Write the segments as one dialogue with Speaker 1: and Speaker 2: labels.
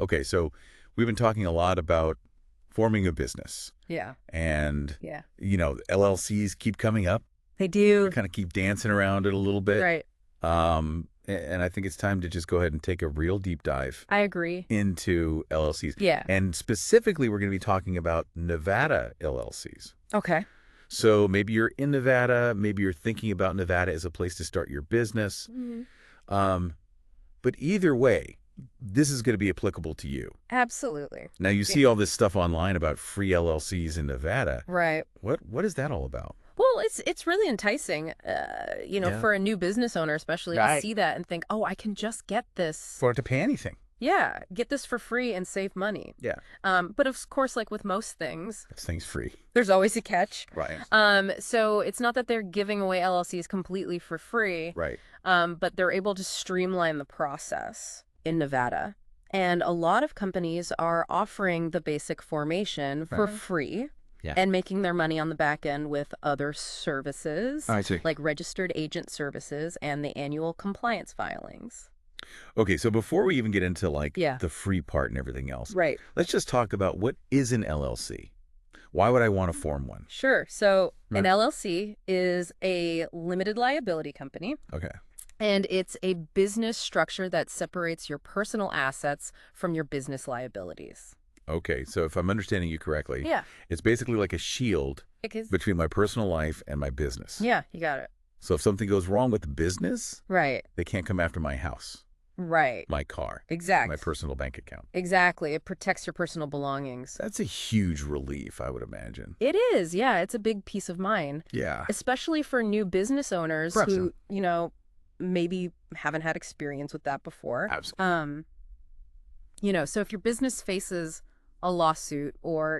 Speaker 1: Okay, so we've been talking a lot about forming a business.
Speaker 2: Yeah.
Speaker 1: And,
Speaker 2: Yeah.
Speaker 1: LLCs keep coming up.
Speaker 2: They
Speaker 1: We
Speaker 2: do.
Speaker 1: kind of keep dancing around it a little bit.
Speaker 2: Right.
Speaker 1: And I think it's time to just go ahead and take a real deep dive
Speaker 2: I agree.
Speaker 1: into LLCs.
Speaker 2: Yeah.
Speaker 1: And specifically, we're going to be talking about Nevada LLCs.
Speaker 2: Okay.
Speaker 1: So maybe you're in Nevada, maybe you're thinking about Nevada as a place to start your business.
Speaker 2: Mhm.
Speaker 1: But either way, this is going to be applicable to you.
Speaker 2: Absolutely.
Speaker 1: Now, you see all this stuff online about free LLCs in Nevada.
Speaker 2: Right.
Speaker 1: What is that all about?
Speaker 2: Well, it's really enticing,
Speaker 1: Yeah.
Speaker 2: for a new business owner, especially to
Speaker 1: Right.
Speaker 2: see that and think, oh, I can just get this.
Speaker 1: For it to pay anything.
Speaker 2: Yeah, get this for free and save money.
Speaker 1: Yeah.
Speaker 2: But of course, like with most things,
Speaker 1: This thing's free.
Speaker 2: there's always a catch.
Speaker 1: Right.
Speaker 2: So it's not that they're giving away LLCs completely for free,
Speaker 1: Right.
Speaker 2: but they're able to streamline the process in Nevada. And a lot of companies are offering the basic formation for
Speaker 1: Right.
Speaker 2: free.
Speaker 1: Yeah.
Speaker 2: And making their money on the back end with other services,
Speaker 1: I see.
Speaker 2: like registered agent services and the annual compliance filings.
Speaker 1: Okay, so before we even get into
Speaker 2: Yeah.
Speaker 1: the free part and everything else,
Speaker 2: Right.
Speaker 1: let's just talk about what is an LLC. Why would I want to form one?
Speaker 2: Sure. So an
Speaker 1: Right.
Speaker 2: LLC is a limited liability company,
Speaker 1: Okay.
Speaker 2: and it's a business structure that separates your personal assets from your business liabilities.
Speaker 1: Okay, so if I'm understanding you correctly,
Speaker 2: Yeah.
Speaker 1: it's basically like a shield
Speaker 2: Because,
Speaker 1: between my personal life and my business.
Speaker 2: yeah, you got it.
Speaker 1: So if something goes wrong with the business,
Speaker 2: Right.
Speaker 1: they can't come after my house,
Speaker 2: Right.
Speaker 1: my car,
Speaker 2: Exactly.
Speaker 1: my personal bank account.
Speaker 2: Exactly. It protects your personal belongings.
Speaker 1: That's a huge relief, I would imagine.
Speaker 2: It is. Yeah. It's a big peace of mind.
Speaker 1: Yeah.
Speaker 2: Especially for new business owners
Speaker 1: Perhaps
Speaker 2: who, maybe haven't had experience with that before.
Speaker 1: Absolutely.
Speaker 2: So if your business faces a lawsuit or,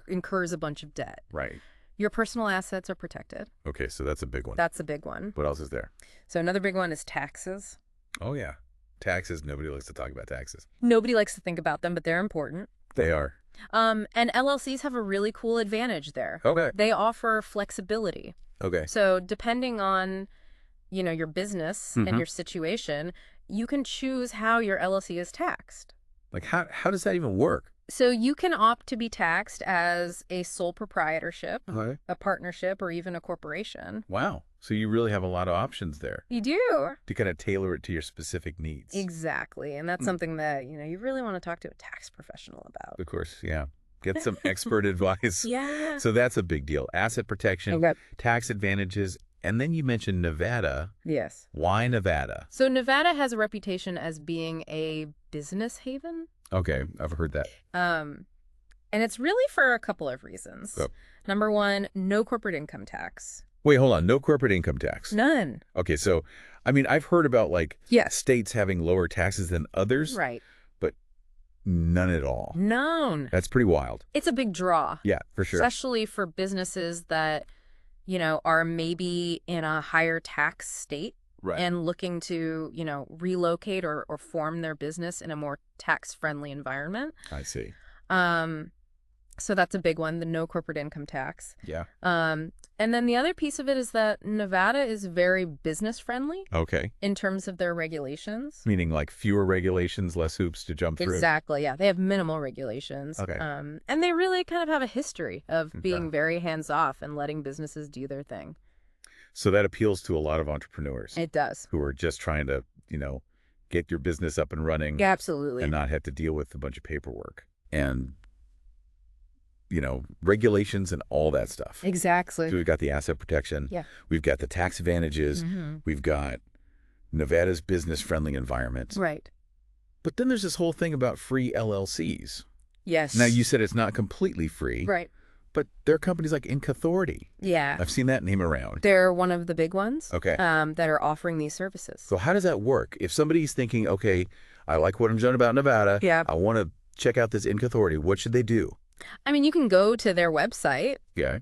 Speaker 2: incurs a bunch of debt,
Speaker 1: Right.
Speaker 2: your personal assets are protected.
Speaker 1: Okay, so that's a big one.
Speaker 2: That's a big one.
Speaker 1: What else is there?
Speaker 2: So another big one is taxes.
Speaker 1: Oh, yeah. Taxes. Nobody likes to talk about taxes.
Speaker 2: Nobody likes to think about them, but they're important.
Speaker 1: They are.
Speaker 2: And LLCs have a really cool advantage there.
Speaker 1: Okay.
Speaker 2: They offer flexibility.
Speaker 1: Okay.
Speaker 2: So depending on, your business and
Speaker 1: Mhm.
Speaker 2: your situation, you can choose how your LLC is taxed.
Speaker 1: Like, how does that even work?
Speaker 2: So you can opt to be taxed as a sole proprietorship,
Speaker 1: Okay.
Speaker 2: a partnership, or even a corporation.
Speaker 1: Wow. So you really have a lot of options there
Speaker 2: You do.
Speaker 1: to kind of tailor it to your specific needs.
Speaker 2: Exactly. And that's something that, you really want to talk to a tax professional about.
Speaker 1: Of course, yeah. Get some expert advice.
Speaker 2: Yeah.
Speaker 1: So that's a big deal. Asset protection,
Speaker 2: Okay.
Speaker 1: tax advantages, and then you mentioned Nevada.
Speaker 2: Yes.
Speaker 1: Why Nevada?
Speaker 2: So Nevada has a reputation as being a business haven.
Speaker 1: Okay, I've heard that.
Speaker 2: And it's really for a couple of reasons.
Speaker 1: Oh.
Speaker 2: Number one, no corporate income tax.
Speaker 1: Wait, hold on. No corporate income tax.
Speaker 2: None.
Speaker 1: Okay, so, I've heard about
Speaker 2: Yes.
Speaker 1: states having lower taxes than others,
Speaker 2: Right.
Speaker 1: but none at all.
Speaker 2: None.
Speaker 1: That's pretty wild.
Speaker 2: It's a big draw.
Speaker 1: Yeah, for sure.
Speaker 2: Especially for businesses that, are maybe in a higher tax state
Speaker 1: Right.
Speaker 2: and looking to, relocate or form their business in a more tax-friendly environment.
Speaker 1: I see.
Speaker 2: So that's a big one, the no corporate income tax.
Speaker 1: Yeah.
Speaker 2: And then the other piece of it is that Nevada is very business-friendly
Speaker 1: Okay.
Speaker 2: in terms of their regulations.
Speaker 1: Meaning like fewer regulations, less hoops to jump through.
Speaker 2: Exactly, yeah. They have minimal regulations.
Speaker 1: Okay.
Speaker 2: And they really kind of have a history of being
Speaker 1: Okay.
Speaker 2: very hands-off and letting businesses do their thing.
Speaker 1: So that appeals to a lot of entrepreneurs
Speaker 2: It does.
Speaker 1: who are just trying to, get your business up and running
Speaker 2: Yeah, absolutely.
Speaker 1: and not have to deal with a bunch of paperwork and, regulations and all that stuff.
Speaker 2: Exactly.
Speaker 1: So we've got the asset protection.
Speaker 2: Yeah.
Speaker 1: We've got the tax advantages.
Speaker 2: Mhm.
Speaker 1: We've got Nevada's business-friendly environment.
Speaker 2: Right.
Speaker 1: But then there's this whole thing about free LLCs.
Speaker 2: Yes.
Speaker 1: Now, you said it's not completely free,
Speaker 2: Right.
Speaker 1: but there are companies like Inc. Authority.
Speaker 2: Yeah.
Speaker 1: I've seen that name around.
Speaker 2: They're one of the big ones.
Speaker 1: Okay.
Speaker 2: That are offering these services.
Speaker 1: So how does that work? If somebody's thinking, okay, I like what I'm doing about Nevada.
Speaker 2: Yeah.
Speaker 1: I want to check out this Inc. Authority. What should they do?
Speaker 2: I mean, you can go to their website,
Speaker 1: Yeah.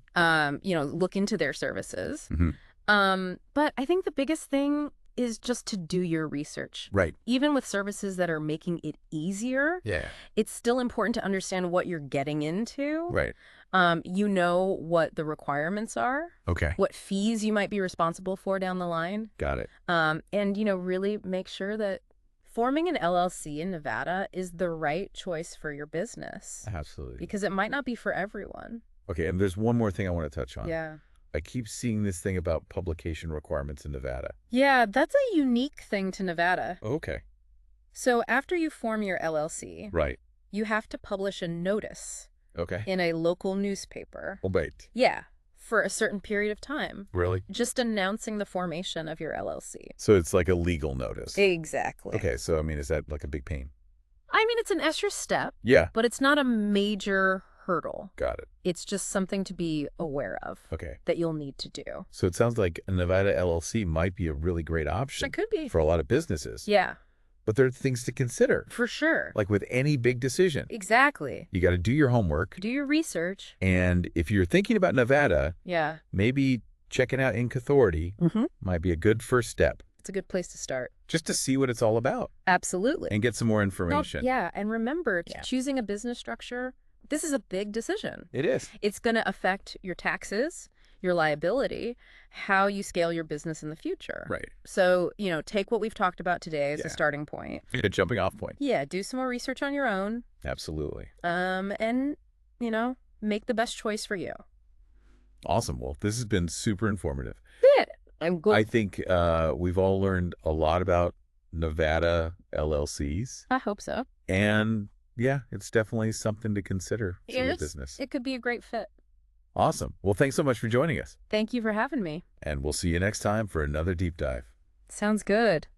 Speaker 2: look into their services.
Speaker 1: Mhm.
Speaker 2: But I think the biggest thing is just to do your research.
Speaker 1: Right.
Speaker 2: Even with services that are making it easier,
Speaker 1: Yeah.
Speaker 2: it's still important to understand what you're getting into.
Speaker 1: Right.
Speaker 2: You know what the requirements are,
Speaker 1: Okay.
Speaker 2: what fees you might be responsible for down the line.
Speaker 1: Got it.
Speaker 2: And, really make sure that Forming an LLC in Nevada is the right choice for your business
Speaker 1: Absolutely.
Speaker 2: because it might not be for everyone.
Speaker 1: Okay, and there's one more thing I want to touch on.
Speaker 2: Yeah.
Speaker 1: I keep seeing this thing about publication requirements in Nevada.
Speaker 2: Yeah, that's a unique thing to Nevada.
Speaker 1: Okay.
Speaker 2: So after you form your LLC,
Speaker 1: Right.
Speaker 2: you have to publish a notice
Speaker 1: Okay.
Speaker 2: in a local newspaper.
Speaker 1: Well, wait.
Speaker 2: Yeah, for a certain period of time,
Speaker 1: Really?
Speaker 2: just announcing the formation of your LLC.
Speaker 1: So it's like a legal notice.
Speaker 2: Exactly.
Speaker 1: Okay, so I mean, is that like a big pain?
Speaker 2: I mean, it's an extra step,
Speaker 1: Yeah.
Speaker 2: but it's not a major hurdle.
Speaker 1: Got it.
Speaker 2: It's just something to be aware of
Speaker 1: Okay.
Speaker 2: that you'll need to do.
Speaker 1: So it sounds like a Nevada LLC might be a really great option
Speaker 2: It could be.
Speaker 1: for a lot of businesses.
Speaker 2: Yeah,
Speaker 1: But there are things to consider.
Speaker 2: for sure.
Speaker 1: Like with any big decision,
Speaker 2: Exactly.
Speaker 1: you got to do your homework.
Speaker 2: Do your research.
Speaker 1: And if you're thinking about Nevada,
Speaker 2: Yeah.
Speaker 1: maybe checking out Inc. Authority
Speaker 2: Mm-hmm.
Speaker 1: might be a good first step
Speaker 2: It's a good place to start.
Speaker 1: just to see what it's all about
Speaker 2: Absolutely.
Speaker 1: and get some more
Speaker 2: Well,
Speaker 1: information.
Speaker 2: yeah, and remember,
Speaker 1: Yeah.
Speaker 2: choosing a business structure, this is a big decision.
Speaker 1: It is.
Speaker 2: It's going to affect your taxes, your liability, how you scale your business in the future.
Speaker 1: Right.
Speaker 2: So, take what we've talked about today as
Speaker 1: Yeah.
Speaker 2: a starting point.
Speaker 1: A jumping off point.
Speaker 2: Yeah, do some more research on your own,
Speaker 1: Absolutely.
Speaker 2: and, make the best choice for you.
Speaker 1: Awesome. Well, this has been super informative.
Speaker 2: Yeah, I'm good.
Speaker 1: I think we've all learned a lot about Nevada LLCs.
Speaker 2: I hope so.
Speaker 1: And yeah, it's definitely something to consider for your
Speaker 2: Yes,
Speaker 1: business.
Speaker 2: it could be a great fit.
Speaker 1: Awesome. Well, thanks so much for joining us.
Speaker 2: Thank you for having me.
Speaker 1: And we'll see you next time for another deep dive.
Speaker 2: Sounds good.